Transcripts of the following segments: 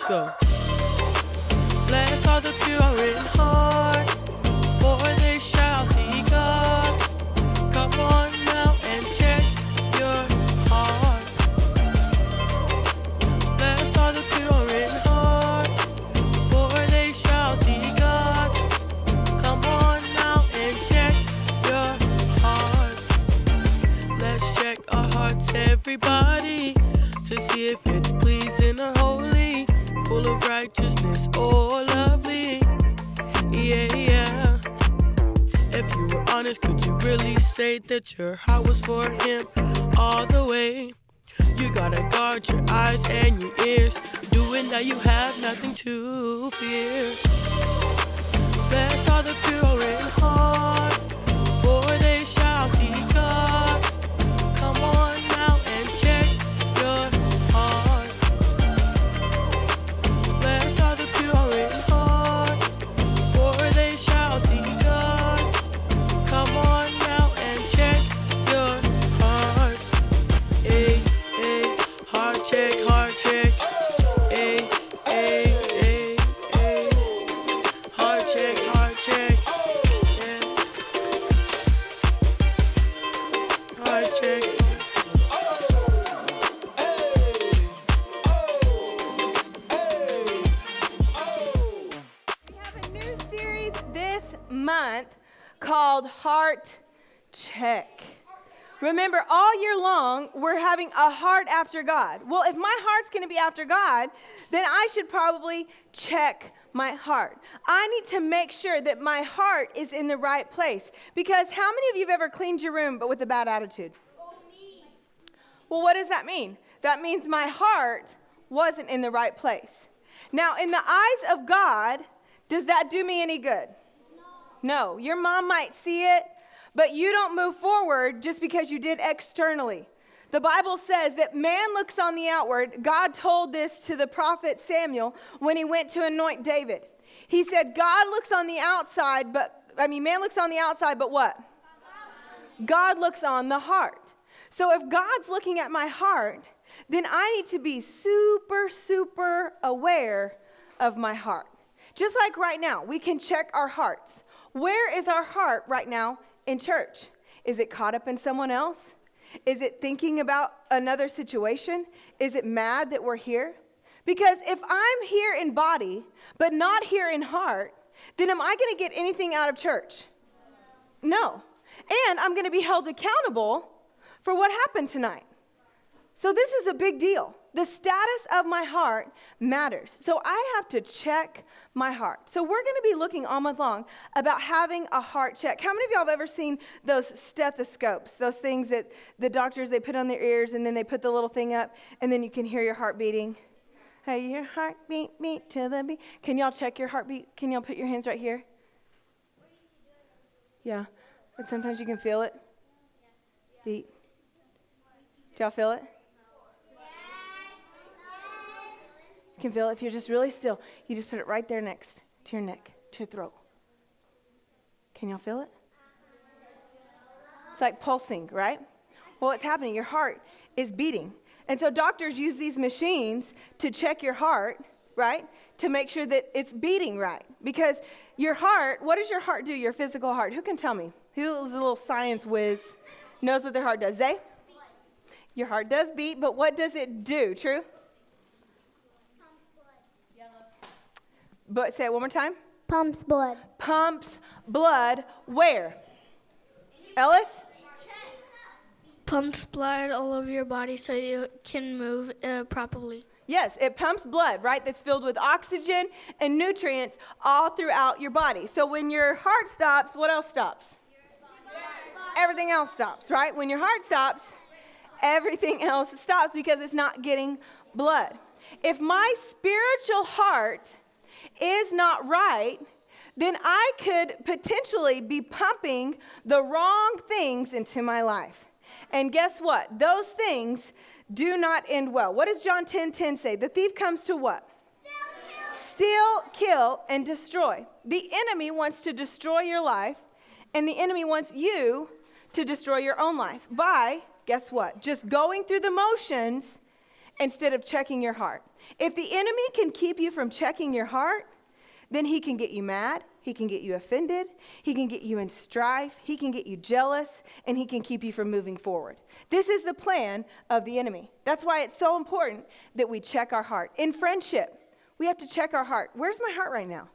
Let's go. Blessed are the pure in heart, for they shall see God. Come on now and check your heart. Blessed are the pure in heart, for they shall see God. Come on now and check your hearts. Let's check our hearts, everybody, to see if it's pleasing or holy, full of righteousness or lovely. Yeah, yeah. If you were honest, could you really say that your heart was for him all the way? You gotta guard your eyes and your ears, doing that you have nothing to fear. Blessed are the pure in heart, for they shall see God. Come on now and check your heart. Blessed are the pure in heart, for they shall see God. Come on now and check your hearts. Hey, hey, heart check, heart check. Hey, hey, hey, hey. Heart check, heart check. Yeah. Heart check. We have a new series this month called Heart Check. Remember, all year long, we're having a heart after God. Well, if my heart's going to be after God, then I should probably check my heart. I need to make sure that my heart is in the right place. Because how many of you have ever cleaned your room but with a bad attitude? Well, what does that mean? That means my heart wasn't in the right place. Now, in the eyes of God, does that do me any good? No. Your mom might see it, but you don't move forward just because you did externally. The Bible says that man looks on the outward. God told this to the prophet Samuel when he went to anoint David. He said, man looks on the outside, but what? God looks on the heart. So if God's looking at my heart, then I need to be super, super aware of my heart. Just like right now, we can check our hearts. Where is our heart right now in church? Is it caught up in someone else? Is it thinking about another situation? Is it mad that we're here? Because if I'm here in body, but not here in heart, then am I going to get anything out of church? No. And I'm going to be held accountable for what happened tonight. So this is a big deal. The status of my heart matters. So I have to check my heart. So we're going to be looking all month long about having a heart check. How many of y'all have ever seen those stethoscopes, those things that the doctors, they put on their ears and then they put the little thing up and then you can hear your heart beating? Hey, your heart beat to the beat. Can y'all check your heartbeat? Can y'all put your hands right here? Yeah, but sometimes you can feel it. Beat. Do y'all feel it? You can feel it. If you're just really still, you just put it right there next to your neck, to your throat. Can y'all feel it? It's like pulsing, right? Well, what's happening? Your heart is beating. And so doctors use these machines to check your heart, right? To make sure that it's beating right. Because your heart, what does your heart do, your physical heart? Who can tell me? Who is a little science whiz, knows what their heart does? Zay? Your heart does beat, but what does it do? True? But say it one more time. Pumps blood. Pumps blood where? Ellis? Pumps blood all over your body so you can move properly. Yes, it pumps blood, right? That's filled with oxygen and nutrients all throughout your body. So when your heart stops, what else stops? Everything else stops, right? When your heart stops, everything else stops because it's not getting blood. If my spiritual heart is not right, then I could potentially be pumping the wrong things into my life. And guess what? Those things do not end well. What does John 10:10 say? The thief comes to what? Steal, kill, and destroy. The enemy wants to destroy your life, and the enemy wants you to destroy your own life by, guess what? Just going through the motions instead of checking your heart. If the enemy can keep you from checking your heart, then he can get you mad, he can get you offended, he can get you in strife, he can get you jealous, and he can keep you from moving forward. This is the plan of the enemy. That's why it's so important that we check our heart. In friendship, we have to check our heart. Where's my heart right now?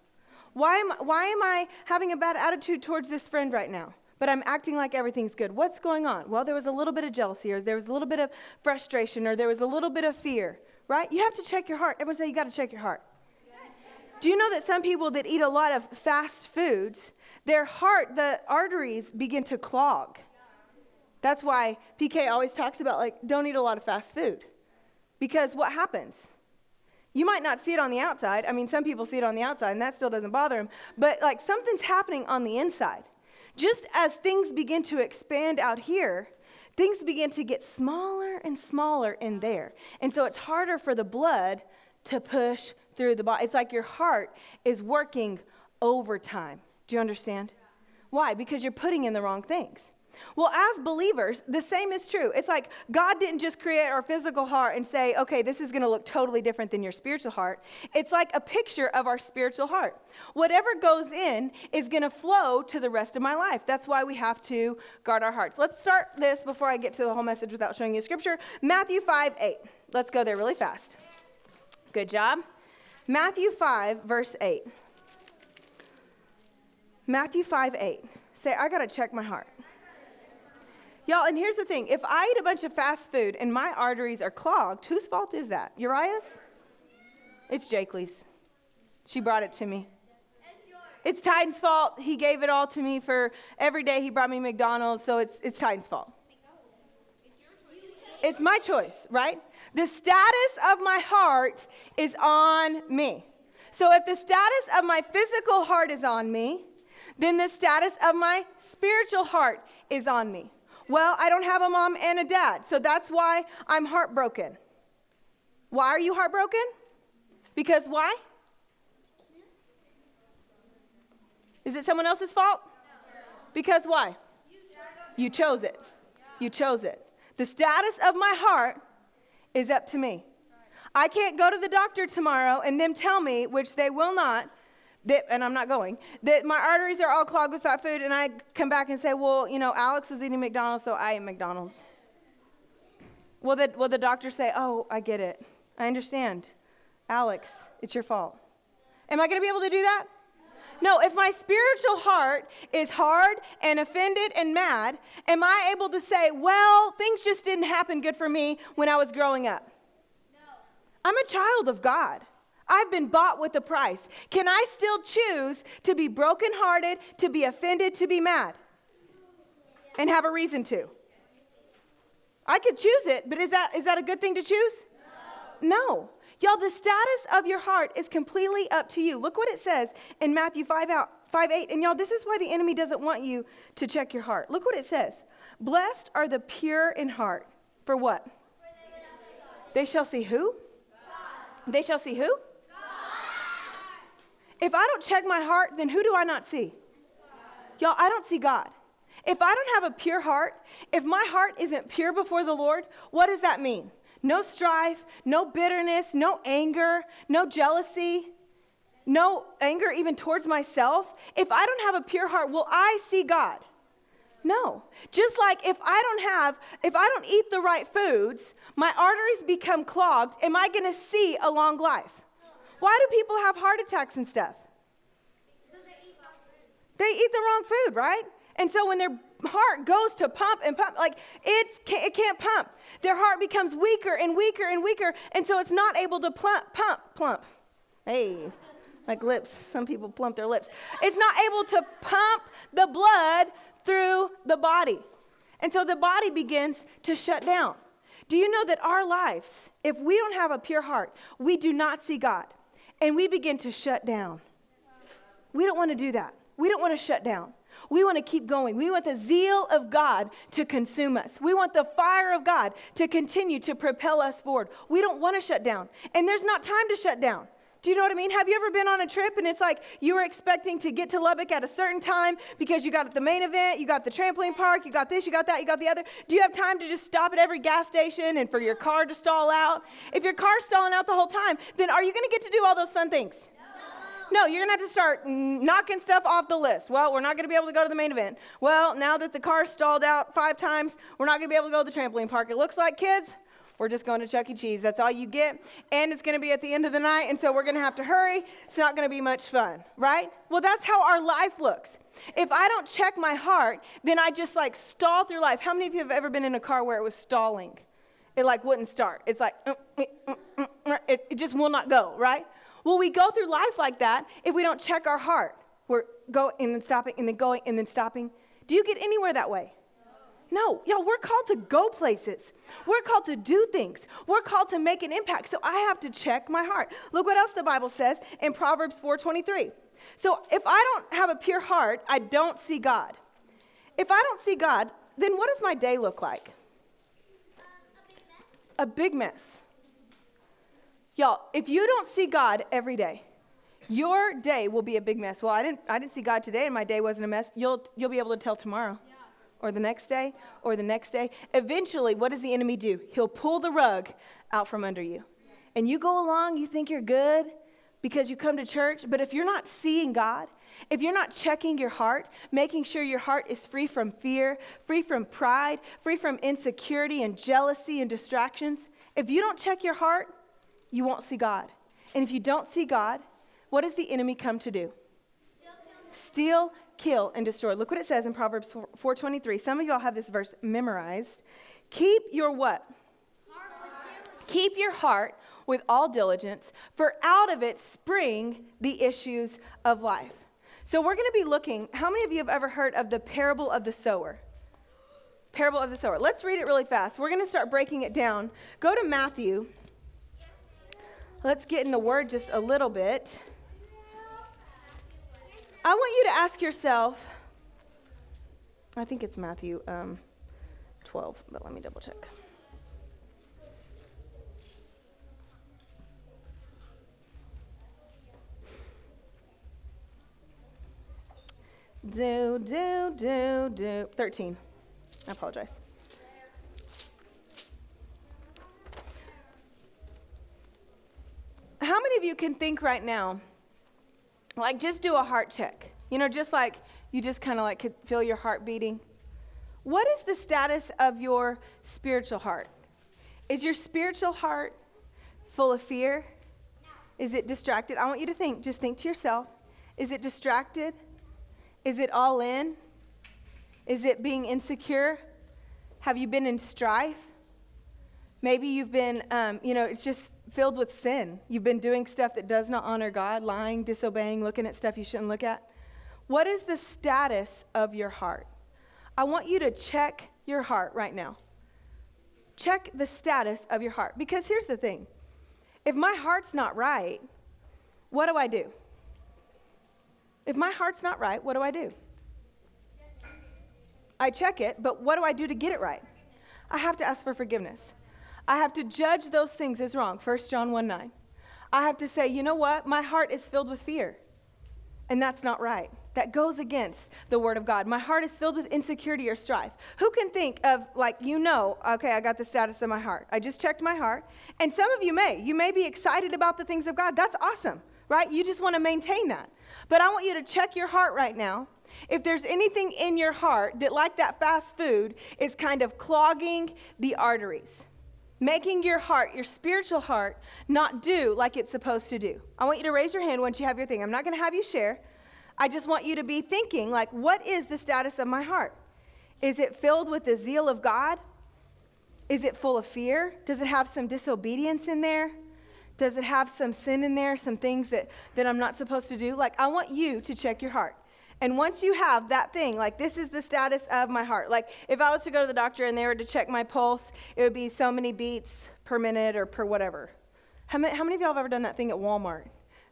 Why am I having a bad attitude towards this friend right now? But I'm acting like everything's good. What's going on? Well, there was a little bit of jealousy, or there was a little bit of frustration, or there was a little bit of fear, right? You have to check your heart. Everyone say you got to check your heart. Do you know that some people that eat a lot of fast foods, their heart, the arteries begin to clog? That's why PK always talks about, like, don't eat a lot of fast food. Because what happens? You might not see it on the outside. I mean, some people see it on the outside, and that still doesn't bother them. But, like, something's happening on the inside. Just as things begin to expand out here, things begin to get smaller and smaller in there. And so it's harder for the blood to push through the body. It's like your heart is working overtime. Do you understand? Why? Because you're putting in the wrong things. Well, as believers, the same is true. It's like God didn't just create our physical heart and say, okay, this is going to look totally different than your spiritual heart. It's like a picture of our spiritual heart. Whatever goes in is going to flow to the rest of my life. That's why we have to guard our hearts. Let's start this before I get to the whole message without showing you scripture. Matthew 5:8. Let's go there really fast. Good job. Matthew 5, verse 8. Matthew 5:8. Say, I got to check my heart. Y'all, and here's the thing. If I eat a bunch of fast food and my arteries are clogged, whose fault is that? Uriah's? It's Jakeley's. She brought it to me. It's Titan's fault. He gave it all to me for every day he brought me McDonald's, so it's Titan's fault. It's my choice, right? The status of my heart is on me. So if the status of my physical heart is on me, then the status of my spiritual heart is on me. Well, I don't have a mom and a dad, so that's why I'm heartbroken. Why are you heartbroken? Because why? Is it someone else's fault? Because why? You chose it. You chose it. The status of my heart is up to me. I can't go to the doctor tomorrow and them tell me, which they will not, and I'm not going, that my arteries are all clogged with fat food, and I come back and say, well, you know, Alex was eating McDonald's, so I ate McDonald's. Will the doctor say, oh, I get it. I understand. Alex, it's your fault. Am I going to be able to do that? No, if my spiritual heart is hard and offended and mad, am I able to say, well, things just didn't happen good for me when I was growing up? No. I'm a child of God. I've been bought with a price. Can I still choose to be brokenhearted, to be offended, to be mad? And have a reason to? I could choose it, but is that a good thing to choose? No. Y'all, the status of your heart is completely up to you. Look what it says in Matthew 5:8. And y'all, this is why the enemy doesn't want you to check your heart. Look what it says. Blessed are the pure in heart. For what? They shall see who? God. They shall see who? God. If I don't check my heart, then who do I not see? God. Y'all, I don't see God. If I don't have a pure heart, if my heart isn't pure before the Lord, what does that mean? No strife, no bitterness, no anger, no jealousy, no anger even towards myself. If I don't have a pure heart, will I see God? No. Just like if I don't eat the right foods, my arteries become clogged, am I going to see a long life? Why do people have heart attacks and stuff? They eat the wrong food, right? And so when their heart goes to pump and pump, like it can't pump. Their heart becomes weaker and weaker and weaker, and so it's not able to plump. Hey, like lips. Some people plump their lips. It's not able to pump the blood through the body. And so the body begins to shut down. Do you know that our lives, if we don't have a pure heart, we do not see God, and we begin to shut down. We don't want to do that. We don't want to shut down. We want to keep going. We want the zeal of God to consume us. We want the fire of God to continue to propel us forward. We don't want to shut down. And there's not time to shut down. Do you know what I mean? Have you ever been on a trip and it's like you were expecting to get to Lubbock at a certain time because you got the main event, you got the trampoline park, you got this, you got that, you got the other. Do you have time to just stop at every gas station and for your car to stall out? If your car's stalling out the whole time, then are you going to get to do all those fun things? No, you're going to have to start knocking stuff off the list. Well, we're not going to be able to go to the main event. Well, now that the car's stalled out 5 times, we're not going to be able to go to the trampoline park. It looks like, kids, we're just going to Chuck E. Cheese. That's all you get. And it's going to be at the end of the night, and so we're going to have to hurry. It's not going to be much fun, right? Well, that's how our life looks. If I don't check my heart, then I just like stall through life. How many of you have ever been in a car where it was stalling? It like wouldn't start. It's like, it just will not go, right? Well, we go through life like that if we don't check our heart. We're going and then stopping and then going and then stopping. Do you get anywhere that way? No. Y'all, we're called to go places. We're called to do things. We're called to make an impact. So I have to check my heart. Look what else the Bible says in Proverbs 4:23. So if I don't have a pure heart, I don't see God. If I don't see God, then what does my day look like? A big mess. Y'all, if you don't see God every day, your day will be a big mess. Well, I didn't see God today and my day wasn't a mess. You'll be able to tell tomorrow. Yeah. Or the next day, or the next day. Eventually, what does the enemy do? He'll pull the rug out from under you. And you go along, you think you're good because you come to church, but if you're not seeing God, if you're not checking your heart, making sure your heart is free from fear, free from pride, free from insecurity and jealousy and distractions, if you don't check your heart, you won't see God. And if you don't see God, what does the enemy come to do? Steal, kill, and destroy. Look what it says in Proverbs 4:23. Some of y'all have this verse memorized. Keep your what? Keep your heart with all diligence, for out of it spring the issues of life. So we're going to be looking, how many of you have ever heard of the parable of the sower? Parable of the sower. Let's read it really fast. We're going to start breaking it down. Go to Matthew. Let's get in the word just a little bit. I want you to ask yourself, I think it's Matthew 12, but let me double check. Do, 13. I apologize. How many of you can think right now, like just do a heart check? You know, just like you just kind of like could feel your heart beating. What is the status of your spiritual heart? Is your spiritual heart full of fear? Is it distracted? I want you to think, just think to yourself. Is it distracted? Is it all in? Is it being insecure? Have you been in strife? Maybe you've been, it's just filled with sin. You've been doing stuff that does not honor God, lying, disobeying, looking at stuff you shouldn't look at. What is the status of your heart? I want you to check your heart right now. Check the status of your heart. Because here's the thing. If my heart's not right, what do I do? If my heart's not right, what do I do? I check it, but what do I do to get it right? I have to ask for forgiveness. I have to judge those things as wrong. 1 John 1:9. I have to say, you know what? My heart is filled with fear. And that's not right. That goes against the word of God. My heart is filled with insecurity or strife. Who can think of, okay, I got the status of my heart. I just checked my heart. And some of you may. You may be excited about the things of God. That's awesome, right? You just want to maintain that. But I want you to check your heart right now. If there's anything in your heart that, like that fast food, is kind of clogging the arteries, making your heart, your spiritual heart, not do like it's supposed to do. I want you to raise your hand once you have your thing. I'm not going to have you share. I just want you to be thinking, what is the status of my heart? Is it filled with the zeal of God? Is it full of fear? Does it have some disobedience in there? Does it have some sin in there, some things that I'm not supposed to do? I want you to check your heart. And once you have that thing, this is the status of my heart. If I was to go to the doctor and they were to check my pulse, it would be so many beats per minute or per whatever. How many of y'all have ever done that thing at Walmart?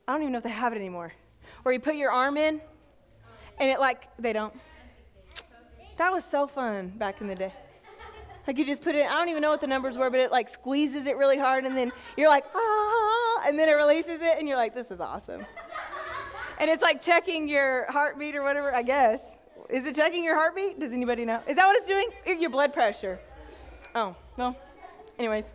I don't even know if they have it anymore. Where you put your arm in, and they don't. That was so fun back in the day. You just put it, I don't even know what the numbers were, but it squeezes it really hard, and then you're like, ah, and then it releases it, and you're like, this is awesome. And it's like checking your heartbeat or whatever, I guess. Is it checking your heartbeat? Does anybody know? Is that what it's doing? Your blood pressure. Oh, no. Anyways.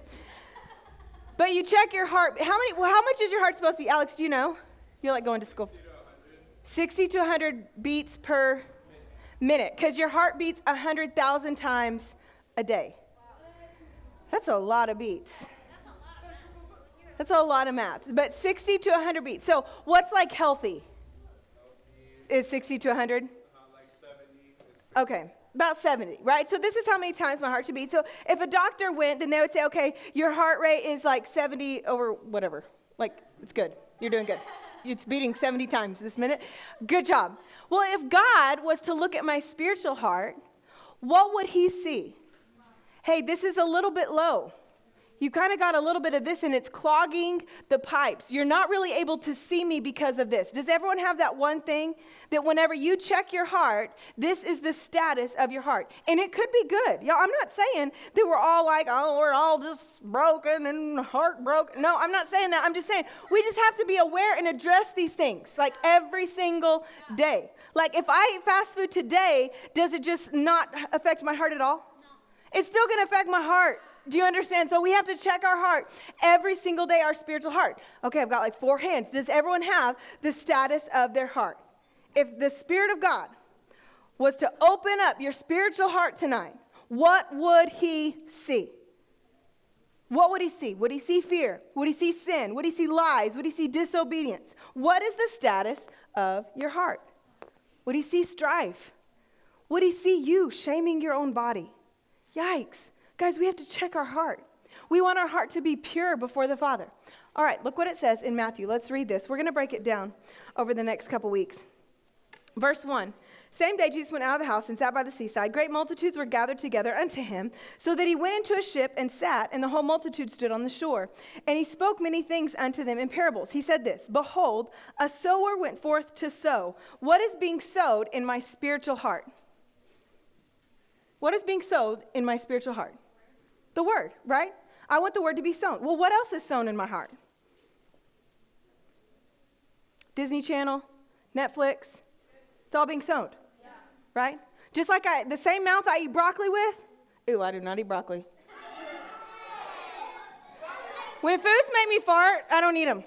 But you check your heart. How much is your heart supposed to be? Alex, do you know? You're like going to school. 60 to 100 beats per minute. Because your heart beats 100,000 times a day. That's a lot of beats. That's a lot of math. But 60 to 100 beats. So what's like healthy? Is 60 to 100? Like 70. Okay, about 70, right? So this is how many times my heart should beat. So if a doctor went, then they would say, okay, your heart rate is like 70 over whatever. Like, it's good. You're doing good. It's beating 70 times this minute. Good job. Well, if God was to look at my spiritual heart, what would he see? Hey, this is a little bit low. You kind of got a little bit of this, and it's clogging the pipes. You're not really able to see me because of this. Does everyone have that one thing that whenever you check your heart, this is the status of your heart? And it could be good. Y'all, I'm not saying that we're all like, oh, we're all just broken and heartbroken. No, I'm not saying that. I'm just saying we just have to be aware and address these things like every single day. Like if I eat fast food today, does it just not affect my heart at all? No. It's still going to affect my heart. Do you understand? So we have to check our heart every single day, our spiritual heart. Okay, I've got like 4 hands. Does everyone have the status of their heart? If the Spirit of God was to open up your spiritual heart tonight, what would he see? What would he see? Would he see fear? Would he see sin? Would he see lies? Would he see disobedience? What is the status of your heart? Would he see strife? Would he see you shaming your own body? Yikes. Guys, we have to check our heart. We want our heart to be pure before the Father. All right, look what it says in Matthew. Let's read this. We're going to break it down over the next couple weeks. Verse 1. Same day Jesus went out of the house and sat by the seaside. Great multitudes were gathered together unto him, so that he went into a ship and sat, and the whole multitude stood on the shore. And he spoke many things unto them in parables. He said this, Behold, a sower went forth to sow. What is being sowed in my spiritual heart? What is being sowed in my spiritual heart? The word, right? I want the word to be sown. Well, what else is sown in my heart? Disney Channel, Netflix, it's all being sown, right? Just like the same mouth I eat broccoli with. Ooh, I do not eat broccoli. When foods make me fart, I don't eat them.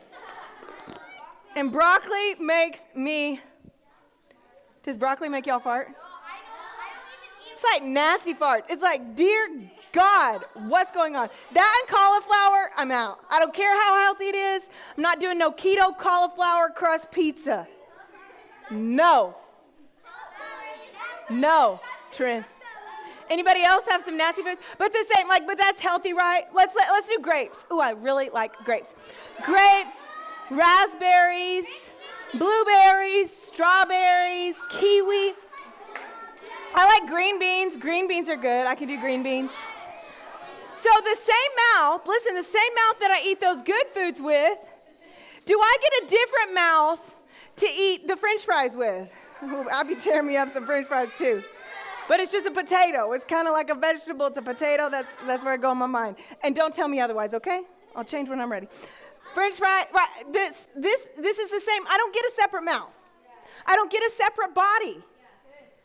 And broccoli makes me, does broccoli make y'all fart? It's like nasty farts. It's like, dear God, what's going on? That and cauliflower, I'm out. I don't care how healthy it is. I'm not doing no keto cauliflower crust pizza. No. No, Trin. Anybody else have some nasty foods? But the same, but that's healthy, right? Let's do grapes. Ooh, I really like grapes. Grapes, raspberries, blueberries, strawberries, kiwi. I like green beans. Green beans are good. I can do green beans. So the same mouth, listen, the same mouth that I eat those good foods with, do I get a different mouth to eat the French fries with? I'll be tearing me up some French fries too. But it's just a potato. It's kind of like a vegetable. It's a potato. That's where I go in my mind. And don't tell me otherwise, okay? I'll change when I'm ready. French fry, right, this is the same. I don't get a separate mouth. I don't get a separate body.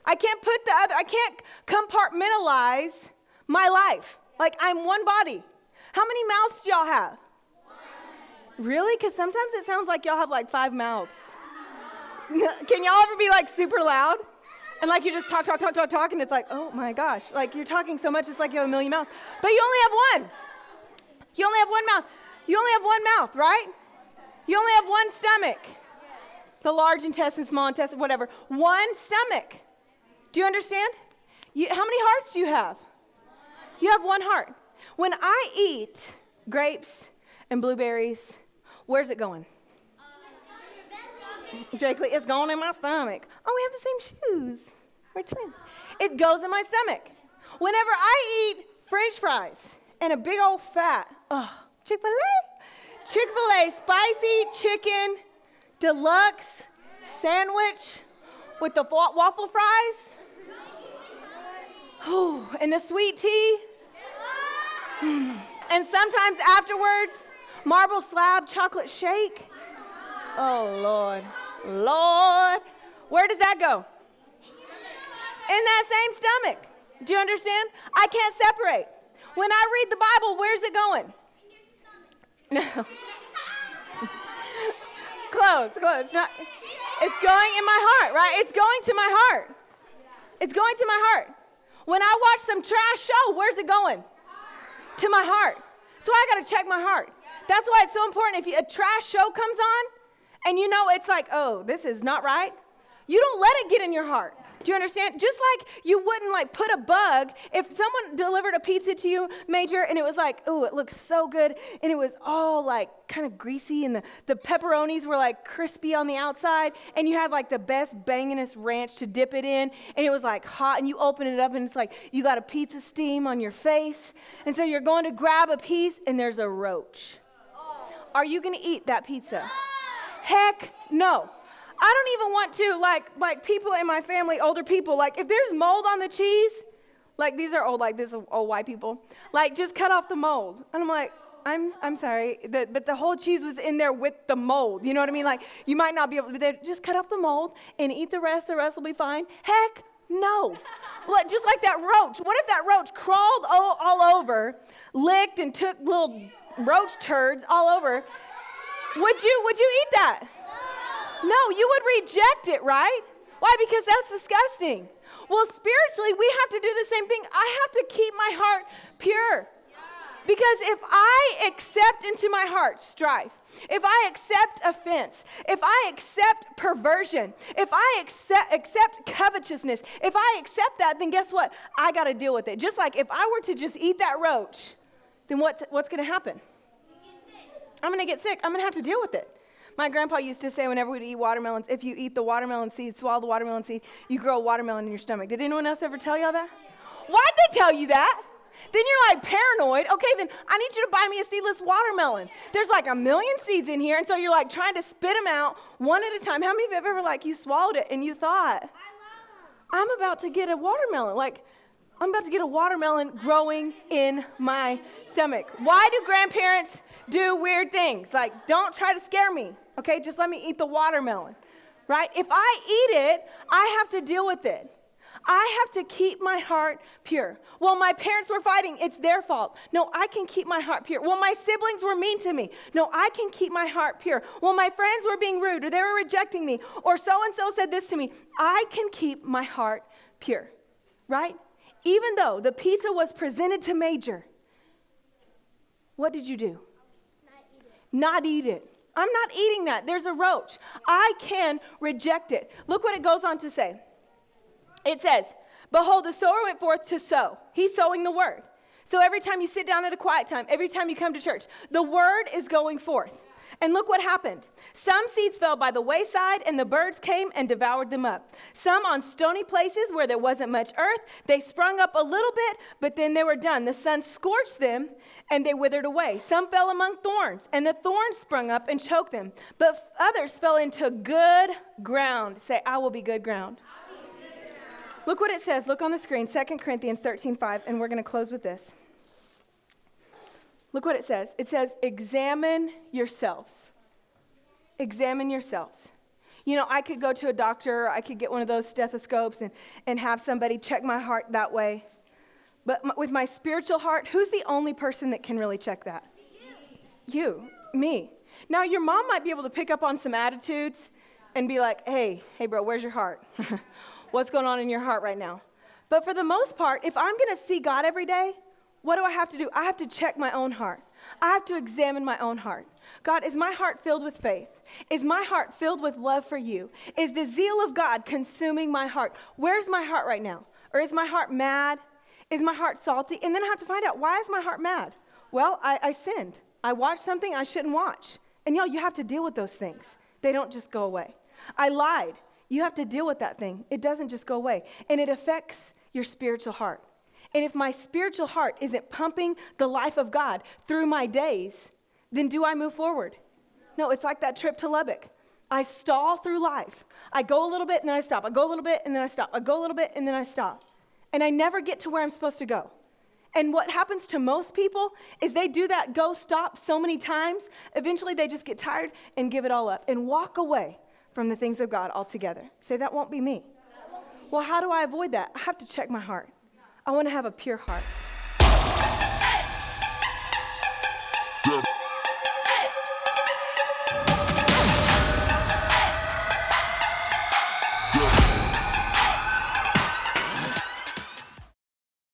I can't I can't compartmentalize my life. Like I'm one body. How many mouths do y'all have? Really? Because sometimes it sounds like y'all have like 5 mouths. Can y'all ever be like super loud? And like you just talk, and it's like, oh my gosh. Like you're talking so much, it's like you have a million mouths. But you only have one. You only have one mouth. You only have one mouth, right? You only have one stomach. The large intestine, small intestine, whatever. One stomach. Do you understand? How many hearts do you have? You have one heart. When I eat grapes and blueberries, where's it going? Jake Lee, it's going in my stomach. Oh, we have the same shoes. We're twins. It goes in my stomach. Whenever I eat French fries and a big old fat, Chick-fil-A spicy chicken deluxe sandwich with the waffle fries. And the sweet tea. And sometimes afterwards, Marble slab chocolate shake. Oh, Lord. Lord. Where does that go? In that same stomach. Do you understand? I can't separate. When I read the Bible, where's it going? No. Close. It's going in my heart, right? It's going to my heart. It's going to my heart. When I watch some trash show, where's it going? To my heart. So I got to check my heart. That's why it's so important. If a trash show comes on and you know it's like, oh, this is not right, you don't let it get in your heart. Do you understand? Just like you wouldn't like put a bug, if someone delivered a pizza to you, Major, and it was like, oh, it looks so good, and it was all like kind of greasy, and the pepperonis were like crispy on the outside, and you had like the best banginest ranch to dip it in, and it was like hot, and you open it up, and it's like you got a pizza steam on your face, and so you're going to grab a piece, and there's a roach. Are you going to eat that pizza? Heck no. I don't even want to, like people in my family, older people, like if there's mold on the cheese, like these are old white people, like just cut off the mold. And I'm like, I'm sorry, but the whole cheese was in there with the mold. You know what I mean? Like you might not be able to, just cut off the mold and eat the rest will be fine. Heck no. Like, just like that roach. What if that roach crawled all over, licked and took little roach turds all over? Would you eat that? No, you would reject it, right? Why? Because that's disgusting. Well, spiritually, we have to do the same thing. I have to keep my heart pure. Because if I accept into my heart strife, if I accept offense, if I accept perversion, if I accept covetousness, if I accept that, then guess what? I got to deal with it. Just like if I were to just eat that roach, then what's going to happen? I'm going to get sick. I'm going to have to deal with it. My grandpa used to say whenever we'd eat watermelons, if you eat the watermelon seed, swallow the watermelon seed, you grow a watermelon in your stomach. Did anyone else ever tell y'all that? Why'd they tell you that? Then you're like paranoid. Okay, then I need you to buy me a seedless watermelon. There's like 1 million seeds in here, and so you're like trying to spit them out one at a time. How many of you have ever like you swallowed it and you thought, I'm about to get a watermelon. Like, I'm about to get a watermelon growing in my stomach. Why do grandparents do weird things? Like, don't try to scare me. Okay, just let me eat the watermelon, right? If I eat it, I have to deal with it. I have to keep my heart pure. Well, my parents were fighting. It's their fault. No, I can keep my heart pure. Well, my siblings were mean to me. No, I can keep my heart pure. Well, my friends were being rude, or they were rejecting me, or so-and-so said this to me. I can keep my heart pure, right? Even though the pizza was presented to Major, what did you do? Not eat it. I'm not eating that. There's a roach. I can reject it. Look what it goes on to say. It says, behold, the sower went forth to sow. He's sowing the word. So every time you sit down at a quiet time, every time you come to church, the word is going forth. And look what happened. Some seeds fell by the wayside, and the birds came and devoured them up. Some on stony places where there wasn't much earth. They sprung up a little bit, but then they were done. The sun scorched them, and they withered away. Some fell among thorns, and the thorns sprung up and choked them. But others fell into good ground. Say, I will be good ground. Look what it says. Look on the screen, 2 Corinthians 13:5, and we're going to close with this. Look what it says. It says, examine yourselves. Examine yourselves. You know, I could go to a doctor, I could get one of those stethoscopes and have somebody check my heart that way. But with my spiritual heart, who's the only person that can really check that? You, me. Now, your mom might be able to pick up on some attitudes and be like, hey bro, where's your heart? What's going on in your heart right now? But for the most part, if I'm going to see God every day, what do I have to do? I have to check my own heart. I have to examine my own heart. God, is my heart filled with faith? Is my heart filled with love for you? Is the zeal of God consuming my heart? Where's my heart right now? Or is my heart mad? Is my heart salty? And then I have to find out, why is my heart mad? Well, I sinned. I watched something I shouldn't watch. And you have to deal with those things. They don't just go away. I lied. You have to deal with that thing. It doesn't just go away. And it affects your spiritual heart. And if my spiritual heart isn't pumping the life of God through my days, then do I move forward? No, it's like that trip to Lubbock. I stall through life. I go a little bit and then I stop. I go a little bit and then I stop. I go a little bit and then I stop. And I never get to where I'm supposed to go. And what happens to most people is they do that go stop so many times, eventually they just get tired and give it all up and walk away from the things of God altogether. Say, that won't be me. Well, how do I avoid that? I have to check my heart. I want to have a pure heart.